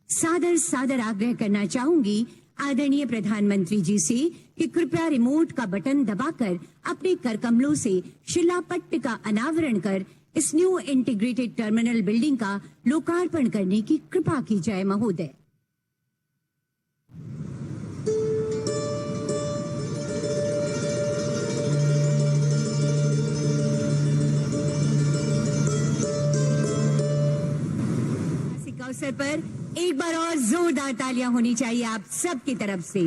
सादर सादर आग्रह करना चाहूंगी आदरणीय प्रधानमंत्री जी से कि कृपया रिमोट का बटन दबाकर अपने कर कमलों से शिलापट्ट का अनावरण कर इस न्यू इंटीग्रेटेड टर्मिनल बिल्डिंग का लोकार्पण करने की कृपा की जाए महोदय। इस अवसर पर एक बार और जोरदार तालियां होनी चाहिए आप सबकी तरफ से।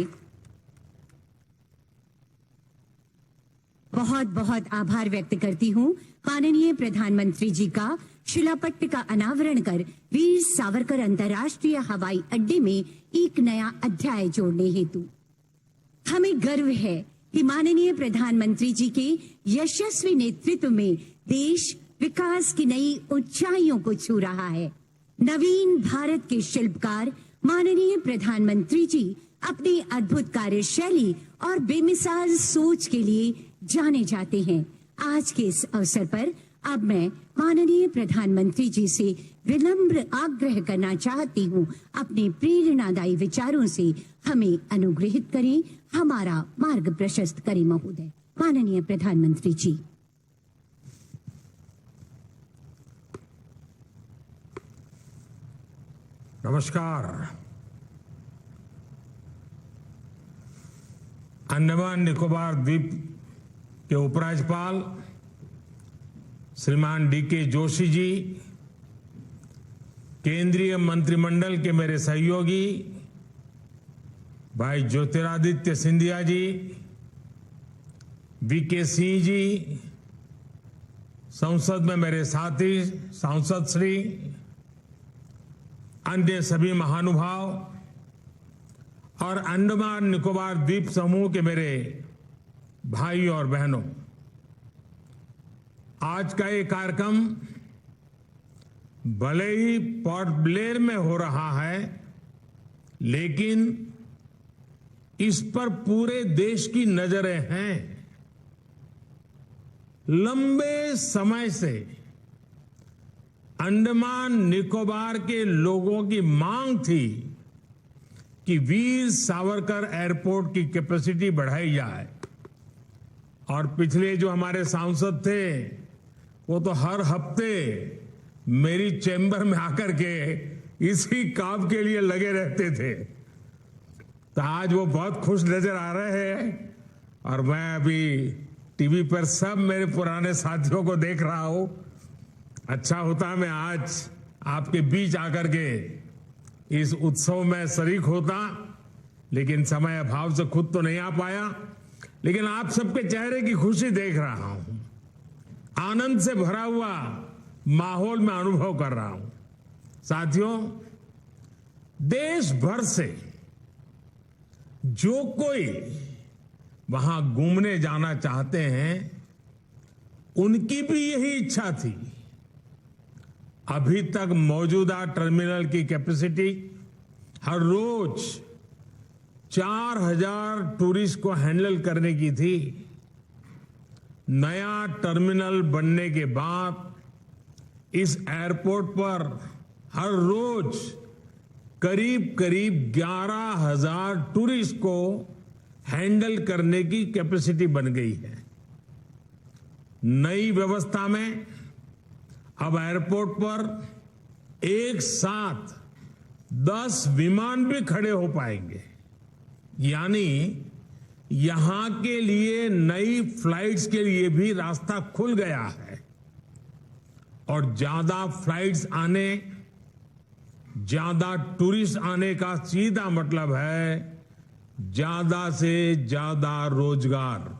बहुत बहुत आभार व्यक्त करती हूं माननीय प्रधानमंत्री जी का शिलापट्ट का अनावरण कर वीर सावरकर अंतर्राष्ट्रीय हवाई अड्डे में एक नया अध्याय जोड़ने हेतु। हमें गर्व है कि माननीय प्रधानमंत्री जी के यशस्वी नेतृत्व में देश विकास की नई ऊंचाइयों को छू रहा है। नवीन भारत के शिल्पकार माननीय प्रधानमंत्री जी अपनी अद्भुत कार्यशैली और बेमिसाल सोच के लिए जाने जाते हैं। आज के इस अवसर पर अब मैं माननीय प्रधानमंत्री जी से विनम्र आग्रह करना चाहती हूं, अपने प्रेरणादायी विचारों से हमें अनुग्रहित करें, हमारा मार्ग प्रशस्त करें महोदय। माननीय प्रधानमंत्री जी। नमस्कार। अंडमान निकोबार द्वीप के उपराज्यपाल श्रीमान डी.के. जोशी जी, केंद्रीय मंत्रिमंडल के मेरे सहयोगी भाई ज्योतिरादित्य सिंधिया जी, वी.के. सिंह जी, संसद में मेरे साथी सांसद श्री, अन्य सभी महानुभाव और अंडमान निकोबार द्वीप समूह के मेरे भाई और बहनों, आज का ये कार्यक्रम भले ही पोर्ट ब्लेयर में हो रहा है, लेकिन इस पर पूरे देश की नजरें हैं। लंबे समय से अंडमान निकोबार के लोगों की मांग थी कि वीर सावरकर एयरपोर्ट की कैपेसिटी बढ़ाई जाए, और पिछले जो हमारे सांसद थे वो तो हर हफ्ते मेरी चैम्बर में आकर के इसी काम के लिए लगे रहते थे। तो आज वो बहुत खुश नजर आ रहे हैं, और मैं अभी टीवी पर सब मेरे पुराने साथियों को देख रहा हूं। अच्छा होता मैं आज आपके बीच आकर के इस उत्सव में शरीक होता, लेकिन समय अभाव से खुद तो नहीं आ पाया। लेकिन आप सबके चेहरे की खुशी देख रहा हूं, आनंद से भरा हुआ माहौल में अनुभव कर रहा हूं। साथियों, देश भर से जो कोई वहां घूमने जाना चाहते हैं, उनकी भी यही इच्छा थी। अभी तक मौजूदा टर्मिनल की कैपेसिटी हर रोज 4000 टूरिस्ट को हैंडल करने की थी। नया टर्मिनल बनने के बाद इस एयरपोर्ट पर हर रोज करीब करीब 11000 टूरिस्ट को हैंडल करने की कैपेसिटी बन गई है। नई व्यवस्था में अब एयरपोर्ट पर एक साथ 10 विमान भी खड़े हो पाएंगे, यानी यहां के लिए नई फ्लाइट्स के लिए भी रास्ता खुल गया है। और ज्यादा फ्लाइट्स आने, ज्यादा टूरिस्ट आने का सीधा मतलब है ज्यादा से ज्यादा रोजगार।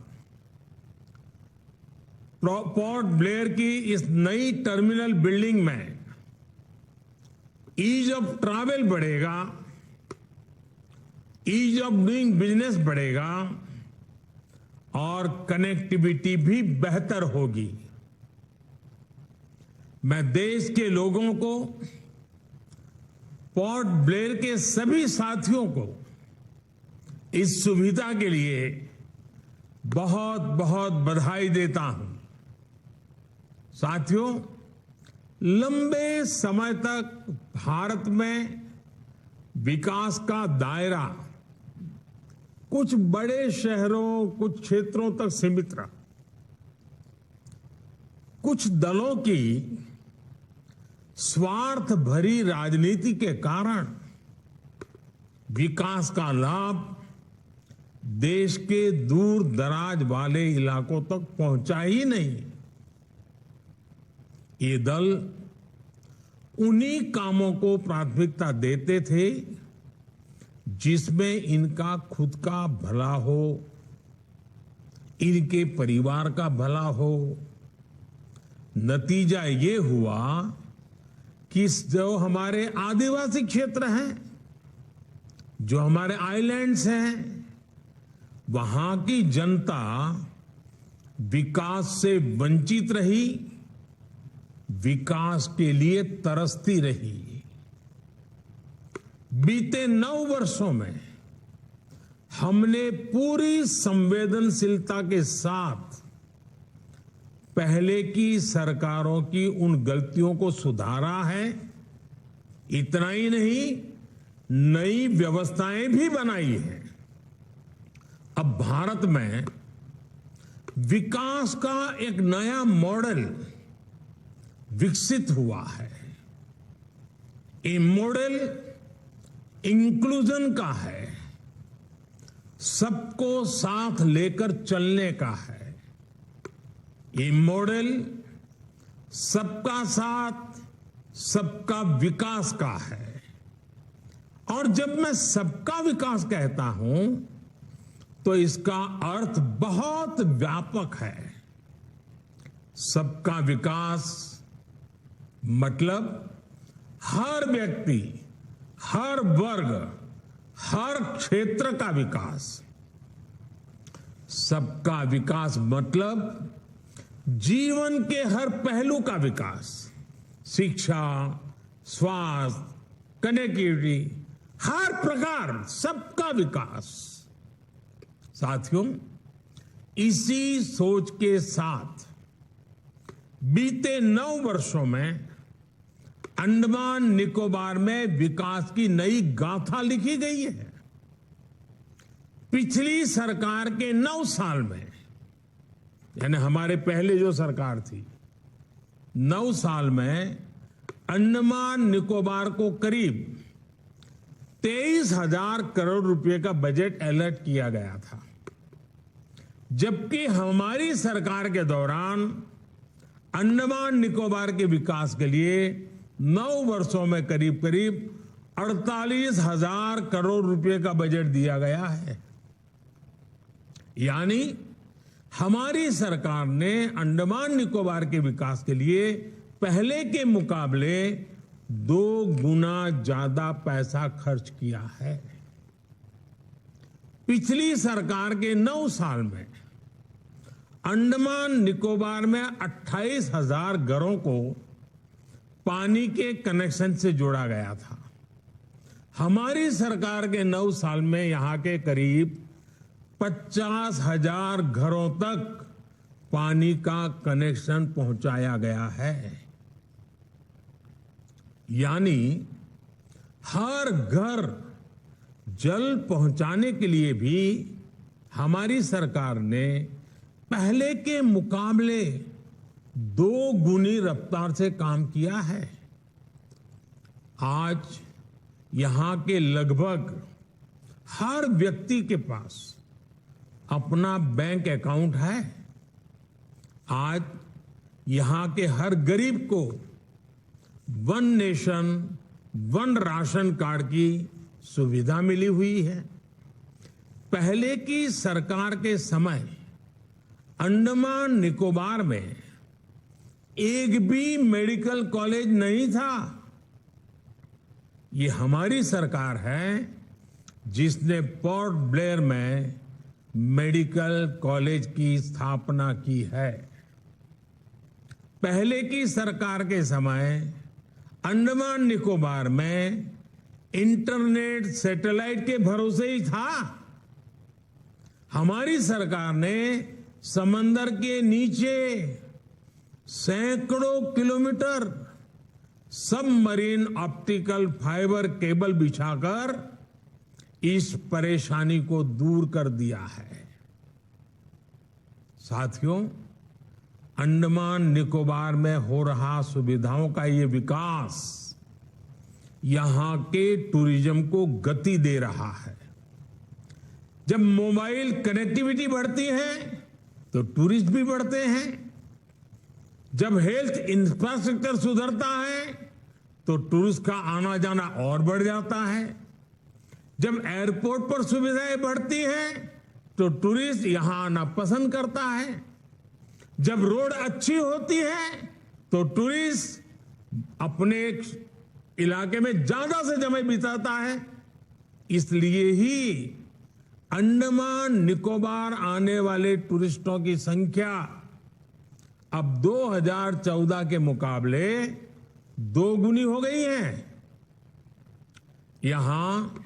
पोर्ट ब्लेयर की इस नई टर्मिनल बिल्डिंग में ईज ऑफ ट्रैवल बढ़ेगा, ईज ऑफ डूइंग बिजनेस बढ़ेगा, और कनेक्टिविटी भी बेहतर होगी। मैं देश के लोगों को, पोर्ट ब्लेयर के सभी साथियों को इस सुविधा के लिए बहुत बहुत बधाई देता हूं। साथियों, लंबे समय तक भारत में विकास का दायरा कुछ बड़े शहरों, कुछ क्षेत्रों तक सीमित रहा। कुछ दलों की स्वार्थ भरी राजनीति के कारण विकास का लाभ देश के दूर दराज वाले इलाकों तक पहुंचा ही नहीं। ये दल उन्हीं कामों को प्राथमिकता देते थे जिसमें इनका खुद का भला हो, इनके परिवार का भला हो। नतीजा ये हुआ कि जो हमारे आदिवासी क्षेत्र हैं, जो हमारे आइलैंड्स हैं, वहां की जनता विकास से वंचित रही, विकास के लिए तरसती रही। बीते 9 वर्षों में हमने पूरी संवेदनशीलता के साथ पहले की सरकारों की उन गलतियों को सुधारा है। इतना ही नहीं, नई व्यवस्थाएं भी बनाई हैं। अब भारत में विकास का एक नया मॉडल विकसित हुआ है। ये मॉडल इंक्लूजन का है, सबको साथ लेकर चलने का है। ये मॉडल सबका साथ, सबका विकास का है। और जब मैं सबका विकास कहता हूं तो इसका अर्थ बहुत व्यापक है। सबका विकास मतलब हर व्यक्ति, हर वर्ग, हर क्षेत्र का विकास। सबका विकास मतलब जीवन के हर पहलू का विकास, शिक्षा, स्वास्थ्य, कनेक्टिविटी, हर प्रकार सबका विकास। साथियों, इसी सोच के साथ बीते 9 वर्षों में अंडमान निकोबार में विकास की नई गाथा लिखी गई है। पिछली सरकार के 9 साल में, यानी हमारे पहले जो सरकार थी, 9 साल में अंडमान निकोबार को करीब 23,000 करोड़ रुपए का बजट अलॉट किया गया था। जबकि हमारी सरकार के दौरान अंडमान निकोबार के विकास के लिए 9 वर्षों में करीब करीब 48,000 करोड़ रुपए का बजट दिया गया है। यानी हमारी सरकार ने अंडमान निकोबार के विकास के लिए पहले के मुकाबले 2 गुना ज्यादा पैसा खर्च किया है। पिछली सरकार के 9 साल में अंडमान निकोबार में 28,000 घरों को पानी के कनेक्शन से जोड़ा गया था। हमारी सरकार के 9 साल में यहां के करीब 50,000 घरों तक पानी का कनेक्शन पहुंचाया गया है। यानी हर घर जल पहुंचाने के लिए भी हमारी सरकार ने पहले के मुकाबले 2 गुनी रफ्तार से काम किया है। आज यहां के लगभग हर व्यक्ति के पास अपना बैंक अकाउंट है। आज यहां के हर गरीब को 1 नेशन 1 राशन कार्ड की सुविधा मिली हुई है। पहले की सरकार के समय अंडमान निकोबार में एक भी मेडिकल कॉलेज नहीं था। ये हमारी सरकार है जिसने पोर्ट ब्लेयर में मेडिकल कॉलेज की स्थापना की है। पहले की सरकार के समय अंडमान निकोबार में इंटरनेट सैटेलाइट के भरोसे ही था। हमारी सरकार ने समंदर के नीचे सैकड़ों kilometre submarine optical fibre cable बिछाकर इस परेशानी को दूर कर दिया है। साथियों, अंडमान निकोबार में हो रहा सुविधाओं का ये विकास यहां के टूरिज्म को गति दे रहा है। जब मोबाइल कनेक्टिविटी बढ़ती है तो टूरिस्ट भी बढ़ते हैं। जब हेल्थ इंफ्रास्ट्रक्चर सुधरता है तो टूरिस्ट का आना जाना और बढ़ जाता है। जब एयरपोर्ट पर सुविधाएं बढ़ती हैं तो टूरिस्ट यहां आना पसंद करता है। जब रोड अच्छी होती है तो टूरिस्ट अपने इलाके में ज्यादा से समय बिताता है। इसलिए ही अंडमान निकोबार आने वाले टूरिस्टों की संख्या अब 2014 के मुकाबले 2 गुनी हो गई है। यहां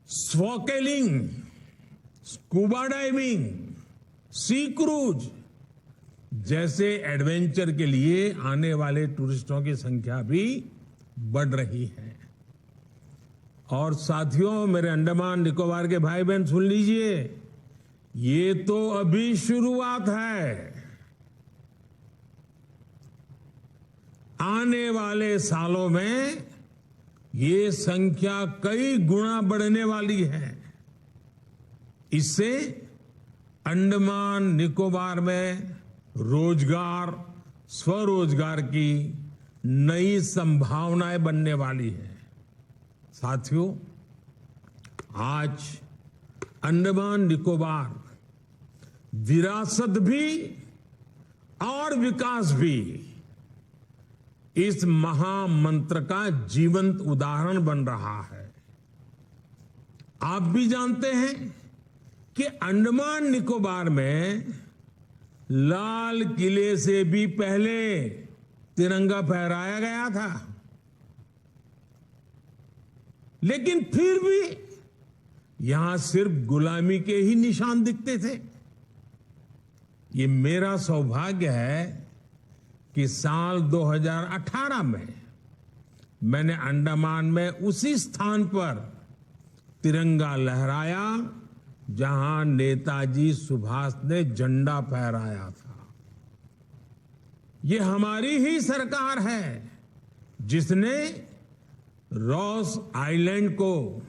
स्नॉर्केलिंग, स्कूबा डाइविंग, सी क्रूज जैसे एडवेंचर के लिए आने वाले टूरिस्टों की संख्या भी बढ़ रही है। और साथियों, मेरे अंडमान निकोबार के भाई बहन सुन लीजिए, ये तो अभी शुरुआत है। आने वाले सालों में ये संख्या कई गुना बढ़ने वाली है। इससे अंडमान निकोबार में रोजगार, स्वरोजगार की नई संभावनाएं बनने वाली है। साथियों, आज अंडमान निकोबार विरासत भी और विकास भी इस महामंत्र का जीवंत उदाहरण बन रहा है। आप भी जानते हैं कि अंडमान निकोबार में लाल किले से भी पहले तिरंगा फहराया गया था, लेकिन फिर भी यहां सिर्फ गुलामी के ही निशान दिखते थे। ये मेरा सौभाग्य है कि साल 2018 में मैंने अंडमान में उसी स्थान पर तिरंगा लहराया जहां नेताजी सुभाष ने झंडा फहराया था। ये हमारी ही सरकार है जिसने रॉस आइलैंड को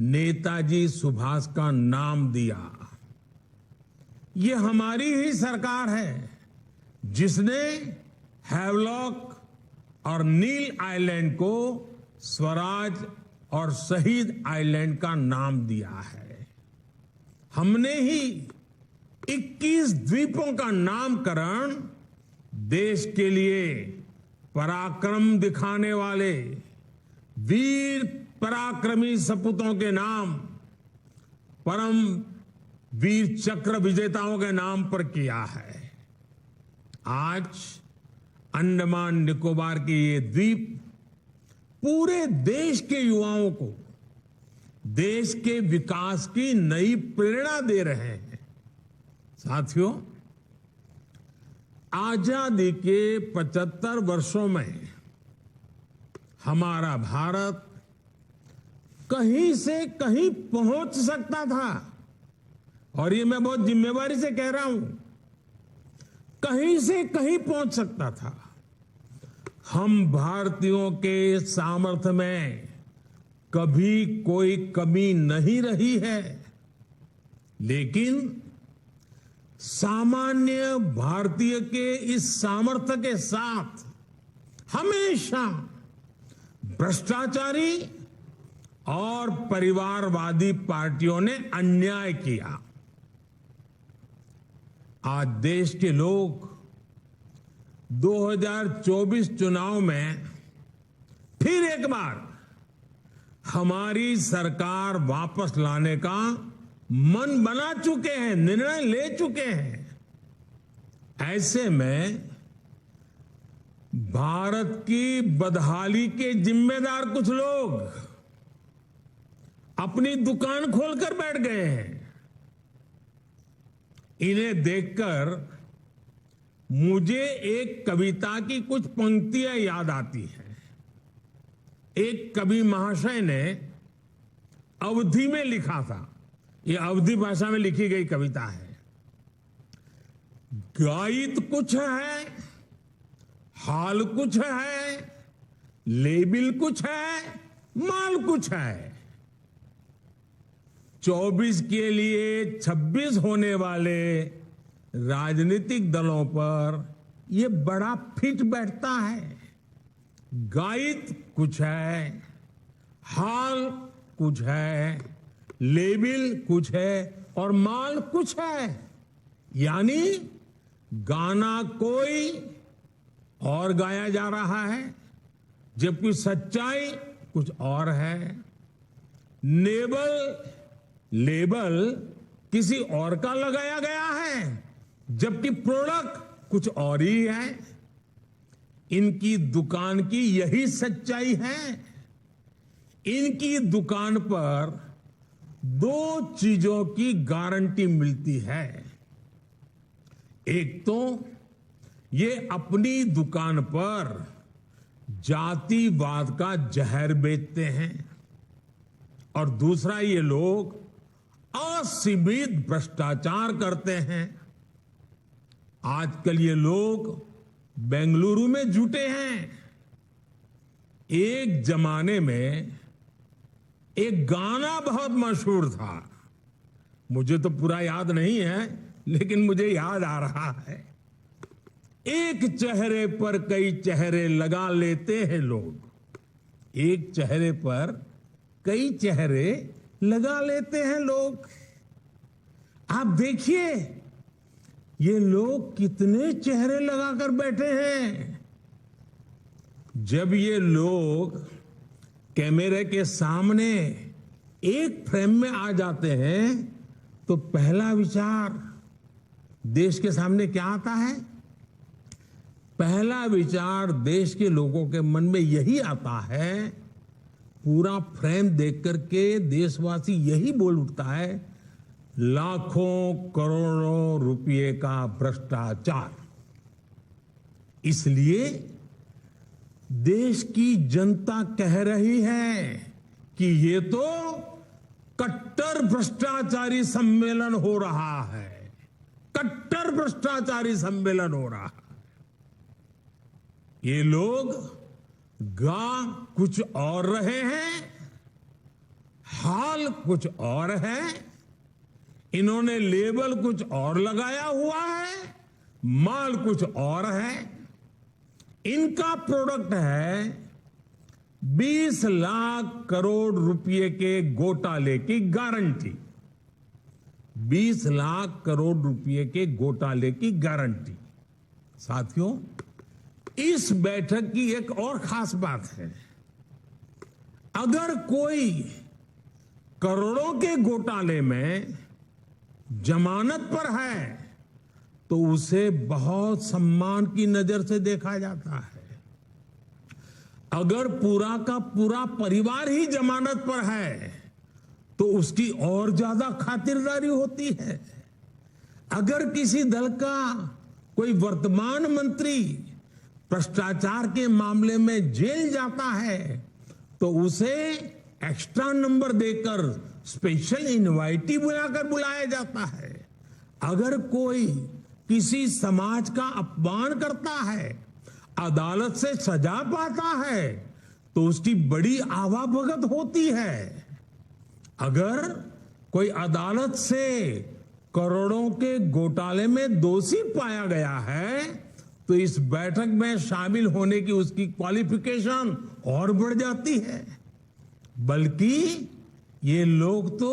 नेताजी सुभाष का नाम दिया। ये हमारी ही सरकार है जिसने हैवलॉक और नील आइलैंड को स्वराज और शहीद आइलैंड का नाम दिया है। हमने ही 21 द्वीपों का नामकरण देश के लिए पराक्रम दिखाने वाले वीर पराक्रमी सपूतों के नाम, परम वीर चक्र विजेताओं के नाम पर किया है। आज अंडमान निकोबार के ये द्वीप पूरे देश के युवाओं को देश के विकास की नई प्रेरणा दे रहे हैं। साथियों, आजादी के 75 वर्षों में हमारा भारत कहीं से कहीं पहुंच सकता था, और ये मैं बहुत जिम्मेवारी से कह रहा हूं, कहीं से कहीं पहुंच सकता था। हम भारतीयों के सामर्थ्य में कभी कोई कमी नहीं रही है, लेकिन सामान्य भारतीय के इस सामर्थ्य के साथ हमेशा भ्रष्टाचारी और परिवारवादी पार्टियों ने अन्याय किया। आज देश के लोग 2024 चुनाव में फिर एक बार हमारी सरकार वापस लाने का मन बना चुके हैं, निर्णय ले चुके हैं। ऐसे में भारत की बदहाली के जिम्मेदार कुछ लोग अपनी दुकान खोलकर बैठ गए हैं। इन्हें देखकर मुझे एक कविता की कुछ पंक्तियां याद आती हैं। एक कवि महाशय ने अवधी में लिखा था, ये अवधी भाषा में लिखी गई कविता है। गायित कुछ है, हाल कुछ है, लेबिल कुछ है, माल कुछ है। 24 के लिए 26 होने वाले राजनीतिक दलों पर यह बड़ा फिट बैठता है। गायित कुछ है, हाल कुछ है, लेबिल कुछ है और माल कुछ है। यानी गाना कोई और गाया जा रहा है, जबकि सच्चाई कुछ और है। लेबल किसी और का लगाया गया है, जबकि प्रोडक्ट कुछ और ही है। इनकी दुकान की यही सच्चाई है। इनकी दुकान पर 2 चीजों की गारंटी मिलती है। एक तो ये अपनी दुकान पर जातिवाद का जहर बेचते हैं और दूसरा ये लोग असीमित भ्रष्टाचार करते हैं। आजकल ये लोग बेंगलुरु में जुटे हैं। एक जमाने में एक गाना बहुत मशहूर था, मुझे तो पूरा याद नहीं है, लेकिन मुझे याद आ रहा है। एक चेहरे पर कई चेहरे लगा लेते हैं लोग। एक चेहरे पर कई चेहरे लगा लेते हैं लोग। आप देखिए ये लोग कितने चेहरे लगाकर बैठे हैं। जब ये लोग कैमरे के सामने एक फ्रेम में आ जाते हैं तो पहला विचार देश के सामने क्या आता है? पहला विचार देश के लोगों के मन में यही आता है, पूरा फ्रेम देख करके देशवासी यही बोल उठता है, लाखों करोड़ों रुपए का भ्रष्टाचार। इसलिए देश की जनता कह रही है कि ये तो कट्टर भ्रष्टाचारी सम्मेलन हो रहा है। कट्टर भ्रष्टाचारी सम्मेलन हो रहा है। ये लोग गा कुछ और रहे हैं, हाल कुछ और है, इन्होंने लेबल कुछ और लगाया हुआ है, माल कुछ और है। इनका प्रोडक्ट है 20 लाख करोड़ रुपए के घोटाले की गारंटी। 20 लाख करोड़ रुपए के घोटाले की गारंटी। साथियों, इस बैठक की एक और खास बात है। अगर कोई करोड़ों के घोटाले में जमानत पर है तो उसे बहुत सम्मान की नजर से देखा जाता है। अगर पूरा का पूरा परिवार ही जमानत पर है तो उसकी और ज्यादा खातिरदारी होती है। अगर किसी दल का कोई वर्तमान मंत्री भ्रष्टाचार के मामले में जेल जाता है तो उसे एक्स्ट्रा नंबर देकर स्पेशल इनवाइटी बुलाकर बुलाया जाता है। अगर कोई किसी समाज का अपमान करता है, अदालत से सजा पाता है, तो उसकी बड़ी आवाभगत होती है। अगर कोई अदालत से करोड़ों के घोटाले में दोषी पाया गया है तो इस बैठक में शामिल होने की उसकी क्वालिफिकेशन और बढ़ जाती है। बल्कि ये लोग तो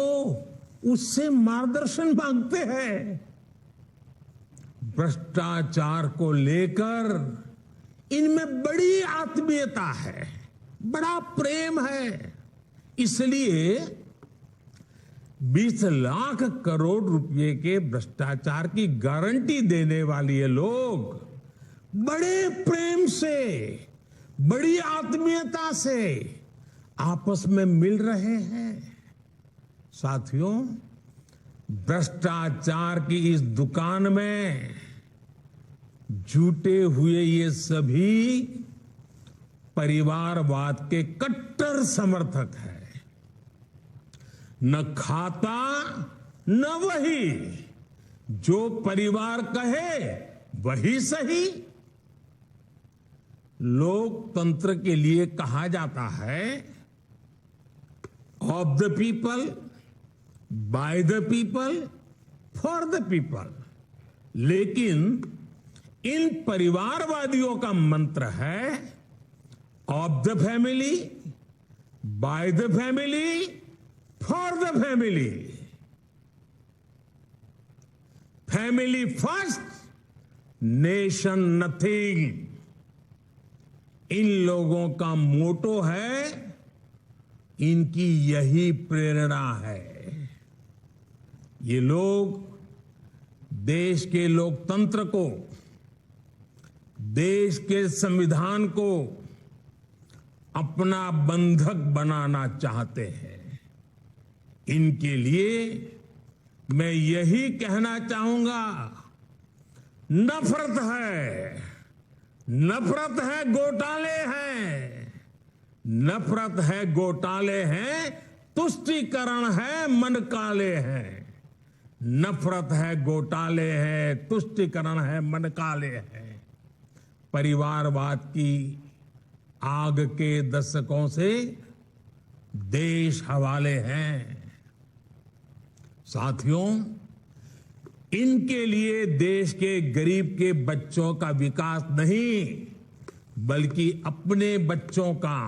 उससे मार्गदर्शन मांगते हैं। भ्रष्टाचार को लेकर इनमें बड़ी आत्मीयता है, बड़ा प्रेम है। इसलिए 20 लाख करोड़ रुपए के भ्रष्टाचार की गारंटी देने वाले ये लोग बड़े प्रेम से, बड़ी आत्मीयता से आपस में मिल रहे हैं। साथियों, भ्रष्टाचार की इस दुकान में जुटे हुए ये सभी परिवारवाद के कट्टर समर्थक हैं। न खाता न वही, जो परिवार कहे वही सही। लोकतंत्र के लिए कहा जाता है of the people, by the people, for the people. लेकिन इन परिवारवादियों का मंत्र है of the family, by the family, for the family. Family first, nation nothing. इन लोगों का मोटो है, इनकी यही प्रेरणा है। ये लोग देश के लोकतंत्र को, देश के संविधान को अपना बंधक बनाना चाहते हैं। इनके लिए मैं यही कहना चाहूंगा, नफरत है, नफरत है, घोटाले हैं, नफरत है, घोटाले हैं, तुष्टीकरण है, मन काले हैं। नफरत है, घोटाले हैं, तुष्टीकरण है, मन काले हैं। परिवारवाद की आग के दशकों से देश हवाले हैं। साथियों, इनके लिए देश के गरीब के बच्चों का विकास नहीं, बल्कि अपने बच्चों का,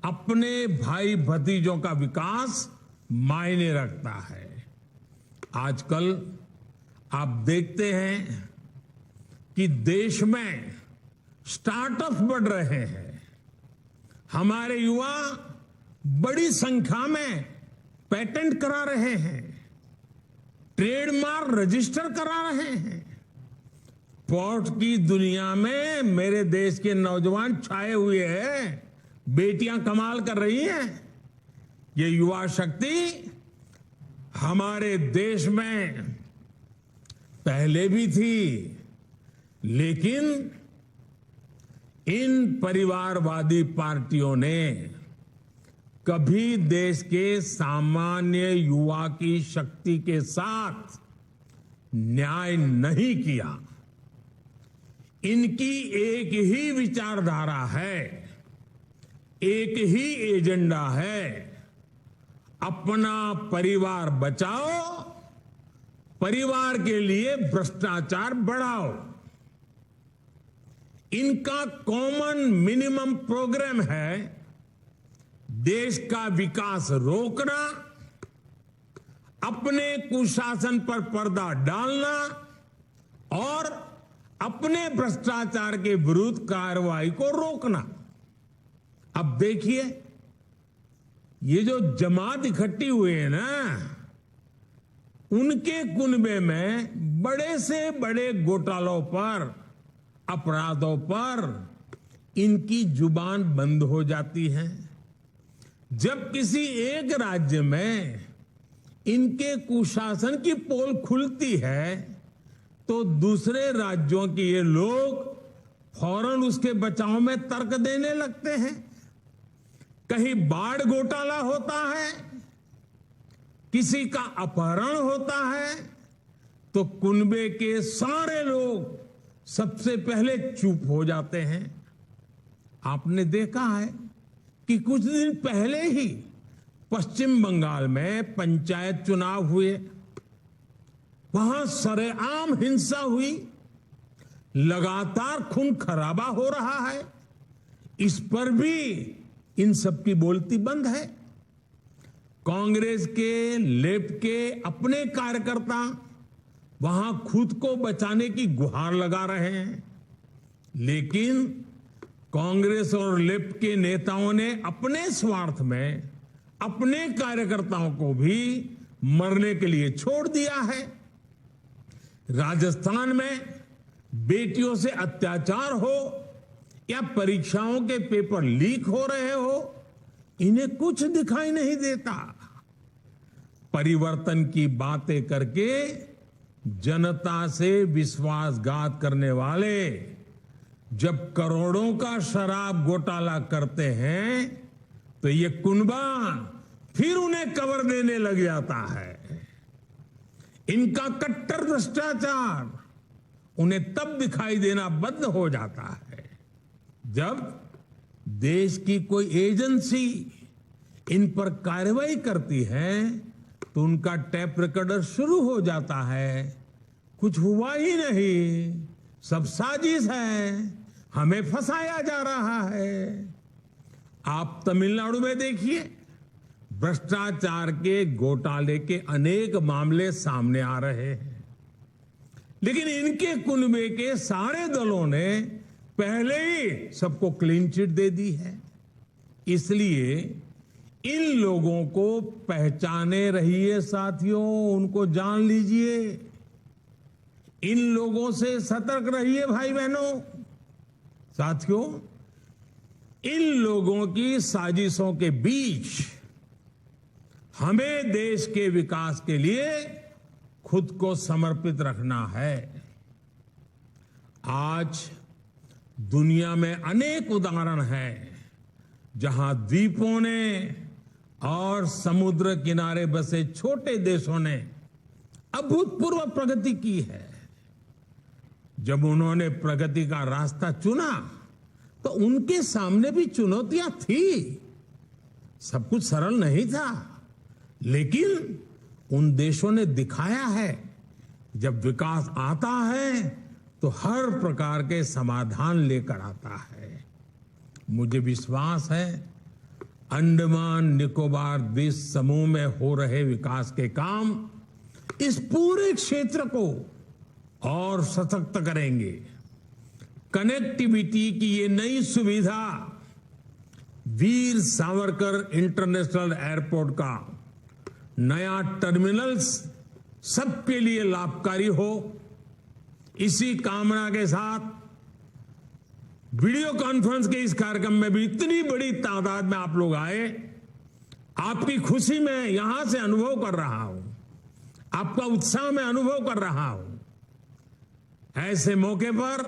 अपने भाई भतीजों का विकास मायने रखता है। आजकल आप देखते हैं कि देश में स्टार्टअप बढ़ रहे हैं। हमारे युवा बड़ी संख्या में पेटेंट करा रहे हैं, ट्रेडमार्क रजिस्टर करा रहे हैं। स्पोर्ट्स की दुनिया में मेरे देश के नौजवान छाए हुए हैं, बेटियां कमाल कर रही हैं। ये युवा शक्ति हमारे देश में पहले भी थी, लेकिन इन परिवारवादी पार्टियों ने कभी देश के सामान्य युवा की शक्ति के साथ न्याय नहीं किया। इनकी एक ही विचारधारा है, एक ही एजेंडा है, अपना परिवार बचाओ, परिवार के लिए भ्रष्टाचार बढ़ाओ। इनका कॉमन मिनिमम प्रोग्राम है देश का विकास रोकना, अपने कुशासन पर पर्दा डालना और अपने भ्रष्टाचार के विरुद्ध कार्रवाई को रोकना। अब देखिए, ये जो जमात इकट्ठी हुई है ना, उनके कुनबे में बड़े से बड़े घोटालों पर, अपराधों पर इनकी जुबान बंद हो जाती है। जब किसी एक राज्य में इनके कुशासन की पोल खुलती है, तो दूसरे राज्यों के ये लोग फौरन उसके बचाव में तर्क देने लगते हैं। कहीं बाढ़ घोटाला होता है, किसी का अपहरण होता है, तो कुनबे के सारे लोग सबसे पहले चुप हो जाते हैं। आपने देखा है कि कुछ दिन पहले ही पश्चिम बंगाल में पंचायत चुनाव हुए, वहां सरेआम हिंसा हुई, लगातार खून खराबा हो रहा है। इस पर भी इन सब की बोलती बंद है। कांग्रेस के, लेफ्ट के अपने कार्यकर्ता वहां खुद को बचाने की गुहार लगा रहे हैं, लेकिन कांग्रेस और लेफ्ट के नेताओं ने अपने स्वार्थ में अपने कार्यकर्ताओं को भी मरने के लिए छोड़ दिया है। राजस्थान में बेटियों से अत्याचार हो या परीक्षाओं के पेपर लीक हो रहे हो, इन्हें कुछ दिखाई नहीं देता। परिवर्तन की बातें करके जनता से विश्वासघात करने वाले जब करोड़ों का शराब घोटाला करते हैं तो ये कुनबा फिर उन्हें कवर देने लग जाता है। इनका कट्टर भ्रष्टाचार उन्हें तब दिखाई देना बंद हो जाता है जब देश की कोई एजेंसी इन पर कार्रवाई करती है तो उनका टैप रिकॉर्डर शुरू हो जाता है, कुछ हुआ ही नहीं, सब साजिश है, हमें फंसाया जा रहा है। आप तमिलनाडु में देखिए, भ्रष्टाचार के घोटाले के अनेक मामले सामने आ रहे हैं, लेकिन इनके कुनबे के सारे दलों ने पहले ही सबको क्लीन चिट दे दी है। इसलिए इन लोगों को पहचाने रहिए साथियों, उनको जान लीजिए, इन लोगों से सतर्क रहिए भाई बहनों। साथियों, इन लोगों की साजिशों के बीच हमें देश के विकास के लिए खुद को समर्पित रखना है। आज दुनिया में अनेक उदाहरण हैं जहां द्वीपों ने और समुद्र किनारे बसे छोटे देशों ने अभूतपूर्व प्रगति की है। जब उन्होंने प्रगति का रास्ता चुना तो उनके सामने भी चुनौतियां थी, सब कुछ सरल नहीं था, लेकिन उन देशों ने दिखाया है जब विकास आता है तो हर प्रकार के समाधान लेकर आता है। मुझे विश्वास है अंडमान निकोबार द्वीप समूह में हो रहे विकास के काम इस पूरे क्षेत्र को और सशक्त करेंगे। कनेक्टिविटी की ये नई सुविधा वीर सावरकर इंटरनेशनल एयरपोर्ट का नया टर्मिनल्स सबके लिए लाभकारी हो, इसी कामना के साथ वीडियो कॉन्फ्रेंस के इस कार्यक्रम में भी इतनी बड़ी तादाद में आप लोग आए, आपकी खुशी में यहां से अनुभव कर रहा हूं, आपका उत्साह में अनुभव कर रहा हूं। ऐसे मौके पर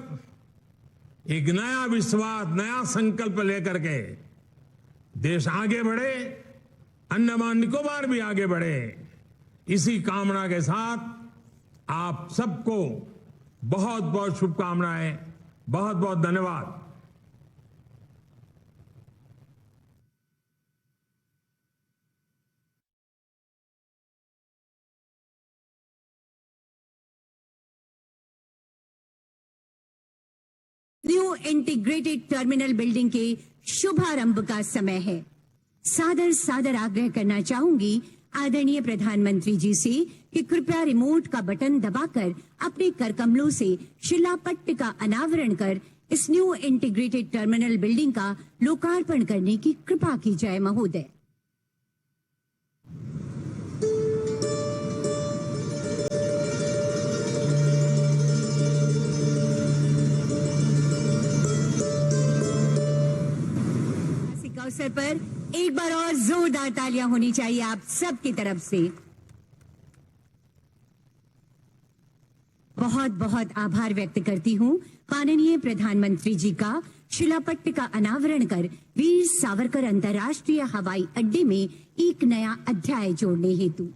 एक नया विश्वास, नया संकल्प लेकर के देश आगे बढ़े, अंडमान निकोबार भी आगे बढ़े, इसी कामना के साथ आप सबको बहुत बहुत शुभकामनाएं, बहुत बहुत धन्यवाद। न्यू इंटीग्रेटेड टर्मिनल बिल्डिंग के शुभारंभ का समय है। सादर सादर आग्रह करना चाहूंगी आदरणीय प्रधानमंत्री जी से कि कृपया रिमोट का बटन दबाकर अपने करकमलों से शिलापट्ट का अनावरण कर इस न्यू इंटीग्रेटेड टर्मिनल बिल्डिंग का लोकार्पण करने की कृपा की जाए महोदय। इस अवसर पर एक बार और जोरदार तालियां होनी चाहिए आप सबकी तरफ से। बहुत बहुत आभार व्यक्त करती हूं माननीय प्रधानमंत्री जी का शिलापट्ट का अनावरण कर वीर सावरकर अंतर्राष्ट्रीय हवाई अड्डे में एक नया अध्याय जोड़ने हेतु।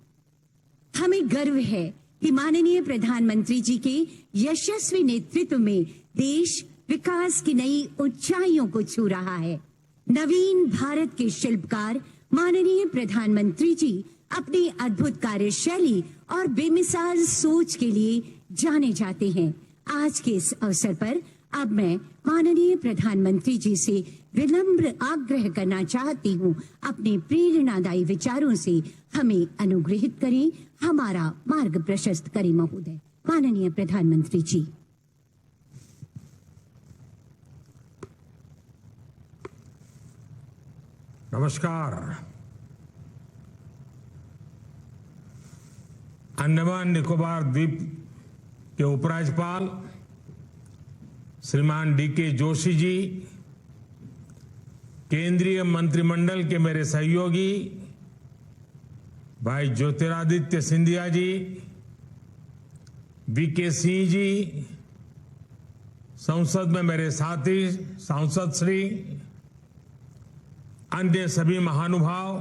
हमें गर्व है कि माननीय प्रधानमंत्री जी के यशस्वी नेतृत्व में देश विकास की नई ऊंचाइयों को छू रहा है। नवीन भारत के शिल्पकार माननीय प्रधानमंत्री जी अपनी अद्भुत कार्यशैली और बेमिसाल सोच के लिए जाने जाते हैं। आज के इस अवसर पर अब मैं माननीय प्रधानमंत्री जी से विनम्र आग्रह करना चाहती हूं, अपने प्रेरणादायी विचारों से हमें अनुग्रहित करें, हमारा मार्ग प्रशस्त करें महोदय। माननीय प्रधानमंत्री जी। नमस्कार। अंडमान निकोबार द्वीप के उपराज्यपाल श्रीमान डीके जोशी जी, केंद्रीय मंत्रिमंडल के मेरे सहयोगी भाई ज्योतिरादित्य सिंधिया जी, वीके सिंह जी, संसद में मेरे साथी सांसद श्री, अन्य सभी महानुभाव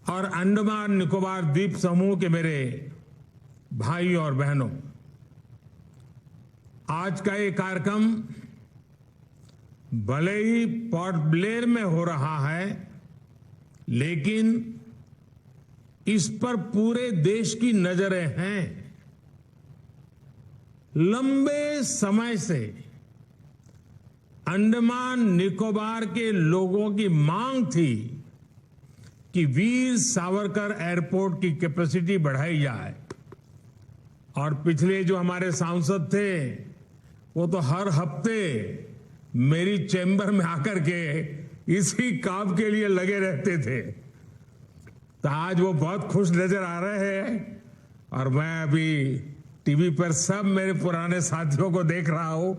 और अंडमान निकोबार द्वीप समूह के मेरे भाई और बहनों, आज का ये कार्यक्रम भले ही पोर्ट ब्लेयर में हो रहा है, लेकिन इस पर पूरे देश की नजरें हैं। लंबे समय से अंडमान निकोबार के लोगों की मांग थी कि वीर सावरकर एयरपोर्ट की कैपेसिटी बढ़ाई जाए, और पिछले जो हमारे सांसद थे वो तो हर हफ्ते मेरी चैम्बर में आकर के इसी काम के लिए लगे रहते थे। तो आज वो बहुत खुश नजर आ रहे हैं, और मैं अभी टीवी पर सब मेरे पुराने साथियों को देख रहा हूं।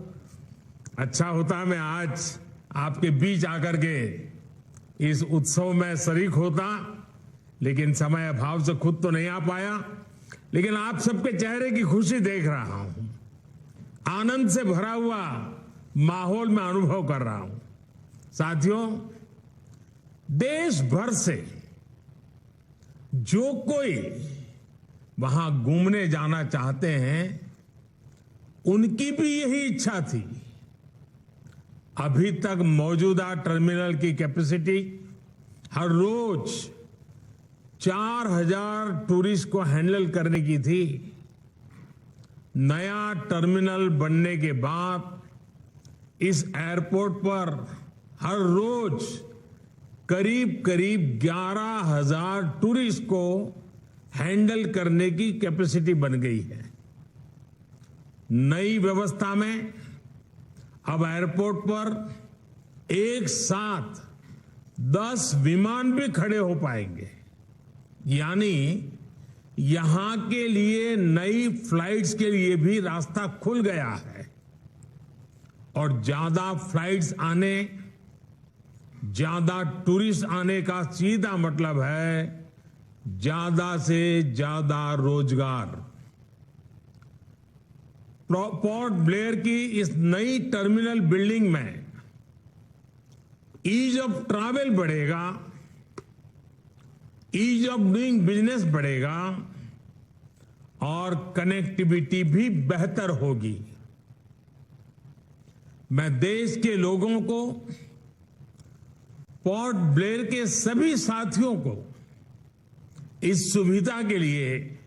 अच्छा होता मैं आज आपके बीच आकर के इस उत्सव में शरीक होता, लेकिन समय अभाव से खुद तो नहीं आ पाया। लेकिन आप सबके चेहरे की खुशी देख रहा हूं, आनंद से भरा हुआ माहौल में अनुभव कर रहा हूं। साथियों, देश भर से जो कोई वहां घूमने जाना चाहते हैं, उनकी भी यही इच्छा थी। अभी तक मौजूदा टर्मिनल की कैपेसिटी हर रोज 4000 टूरिस्ट को हैंडल करने की थी। नया टर्मिनल बनने के बाद इस एयरपोर्ट पर हर रोज करीब करीब 11000 टूरिस्ट को हैंडल करने की कैपेसिटी बन गई है। नई व्यवस्था में अब एयरपोर्ट पर एक साथ 10 विमान भी खड़े हो पाएंगे, यानी यहां के लिए नई फ्लाइट्स के लिए भी रास्ता खुल गया है। और ज्यादा फ्लाइट्स आने, ज्यादा टूरिस्ट आने का सीधा मतलब है ज्यादा से ज्यादा रोजगार। पोर्ट ब्लेयर की इस नई टर्मिनल बिल्डिंग में ईज ऑफ ट्रैवल बढ़ेगा, ईज ऑफ डूइंग बिजनेस बढ़ेगा, और कनेक्टिविटी भी बेहतर होगी। मैं देश के लोगों को, पोर्ट ब्लेयर के सभी साथियों को इस सुविधा के लिए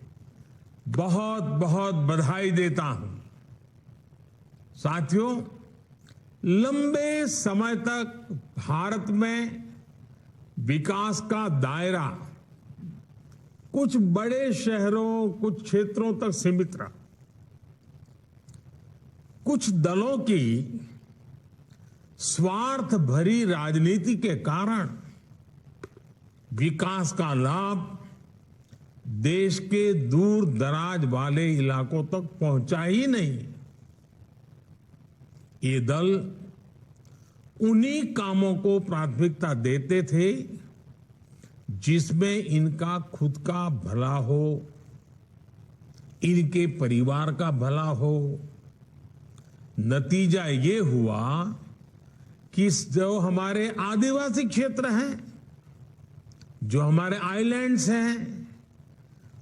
बहुत बहुत बधाई देता हूं। साथियों, लंबे समय तक भारत में विकास का दायरा कुछ बड़े शहरों, कुछ क्षेत्रों तक सीमित रहा। कुछ दलों की स्वार्थ भरी राजनीति के कारण विकास का लाभ देश के दूर दराज वाले इलाकों तक पहुंचा ही नहीं। ये दल उन्हीं कामों को प्राथमिकता देते थे जिसमें इनका खुद का भला हो, इनके परिवार का भला हो। नतीजा ये हुआ कि जो हमारे आदिवासी क्षेत्र हैं, जो हमारे आइलैंड्स हैं,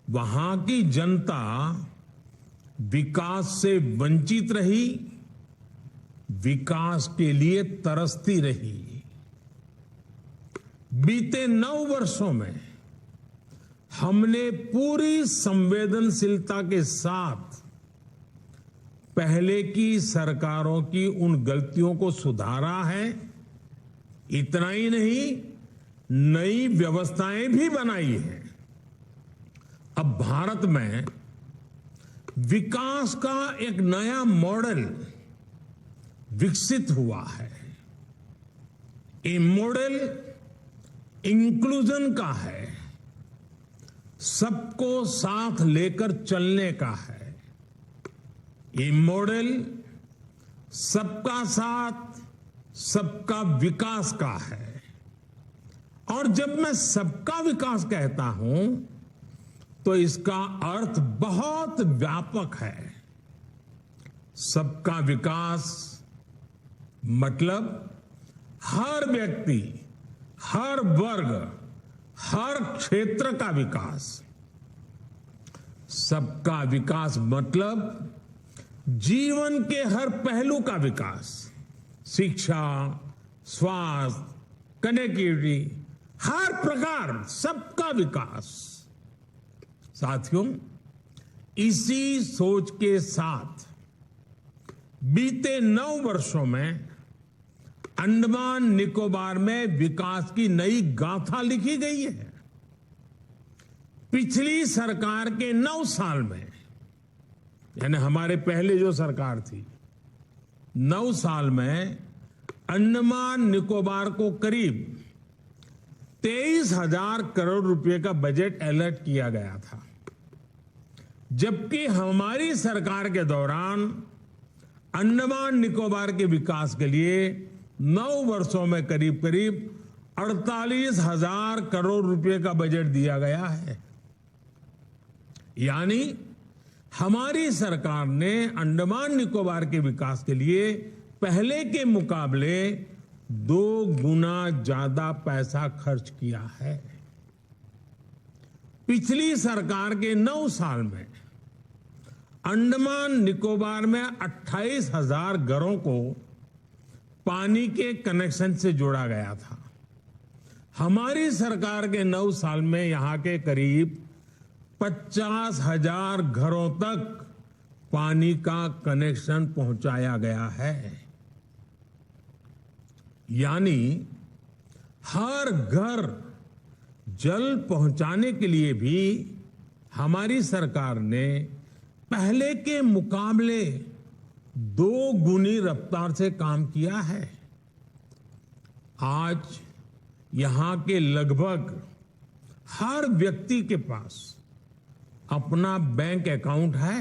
वहां की जनता विकास से वंचित रही, विकास के लिए तरसती रही। बीते 9 वर्षों में हमने पूरी संवेदनशीलता के साथ पहले की सरकारों की उन गलतियों को सुधारा है। इतना ही नहीं, नई व्यवस्थाएं भी बनाई हैं। अब भारत में विकास का एक नया मॉडल विकसित हुआ है। ये मॉडल इंक्लूजन का है, सबको साथ लेकर चलने का है। ये मॉडल सबका साथ, सबका विकास का है। और जब मैं सबका विकास कहता हूं तो इसका अर्थ बहुत व्यापक है। सबका विकास मतलब हर व्यक्ति, हर वर्ग, हर क्षेत्र का विकास। सबका विकास मतलब जीवन के हर पहलू का विकास, शिक्षा, स्वास्थ्य, कनेक्टिविटी, हर प्रकार सबका विकास। साथियों, इसी सोच के साथ बीते 9 वर्षों में अंडमान निकोबार में विकास की नई गाथा लिखी गई है। पिछली सरकार के 9 साल में, यानी हमारे पहले जो सरकार थी, 9 साल में अंडमान निकोबार को करीब 23,000 करोड़ रुपए का बजट अलॉट किया गया था, जबकि हमारी सरकार के दौरान अंडमान निकोबार के विकास के लिए 9 वर्षों में करीब करीब 48,000 करोड़ रुपए का बजट दिया गया है। यानी हमारी सरकार ने अंडमान निकोबार के विकास के लिए पहले के मुकाबले 2 गुना ज्यादा पैसा खर्च किया है। पिछली सरकार के 9 साल में अंडमान निकोबार में 28,000 घरों को पानी के कनेक्शन से जोड़ा गया था। हमारी सरकार के 9 साल में यहां के करीब 50,000 घरों तक पानी का कनेक्शन पहुंचाया गया है। यानी हर घर जल पहुंचाने के लिए भी हमारी सरकार ने पहले के मुकाबले 2 गुनी रफ्तार से काम किया है। आज यहां के लगभग हर व्यक्ति के पास अपना बैंक अकाउंट है।